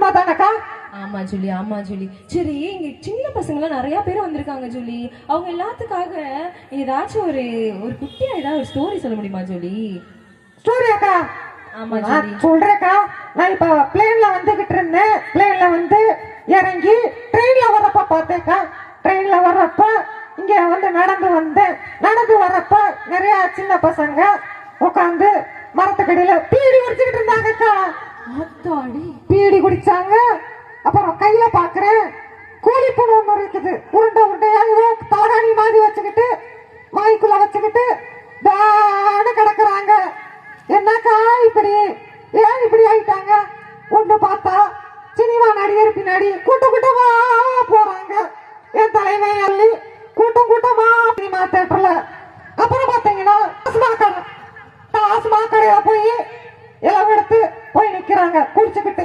உண்மைதானக்கா? ஆமா ஜூலி, ஆமா ஜூலி. சரி, இங்க சின்ன பசங்களாம் நிறைய பேர் வந்திருக்காங்க ஜூலி. அவங்க எல்லாத்துக்காக ஏதாச்சும் ஒரு ஒரு குட்டியா ஏதாவது ஒரு ஸ்டோரி சொல்ல முடியுமா ஜூலி? ஸ்டோரியாக்கா? ஆமா ஜூலி, சொல்றேக்கா. நான் இப்ப பிளேன்ல வந்துகிட்டு இருந்தேன். பிளேன்ல வந்து இறங்கி ட்ரெயின்ல வர்றப்ப பார்த்தேக்கா. ட்ரெயின்ல வர்றப்ப இங்க வந்து நடந்து வர்றப்ப நிறைய சின்ன பசங்க உட்காந்து மரத்துக்கடியில பீடி குடிச்சுக்கிட்டு இருந்தாங்கக்கா. பீடி குடிச்சாங்க. அப்புறம் கையில பாக்குறேன் கோழிப்பூன் ஒண்ணு இருக்குது. உருண்டை உருண்டையா ஏதோ தலகாணி மாதிரி வச்சுக்கிட்டு வாய்க்குள்ள வச்சுக்கிட்டு கிடக்குறாங்க. என்னக்கா இப்படி, ஏன் இப்படி ஆயிட்டாங்க? ஒண்ணு பார்த்தா சினிமா நடிகர் பின்னாடி கூட்டமா போறாங்க. என் தலைவன் அள்ளி கூட்டமா சினிமா தியேட்டர்ல. அப்புறம் பாத்தீங்கன்னா டாஸ்மாக் கடையில போய் இளவு எடுத்து போய் நிக்கிறாங்க குடிச்சுக்கிட்டு.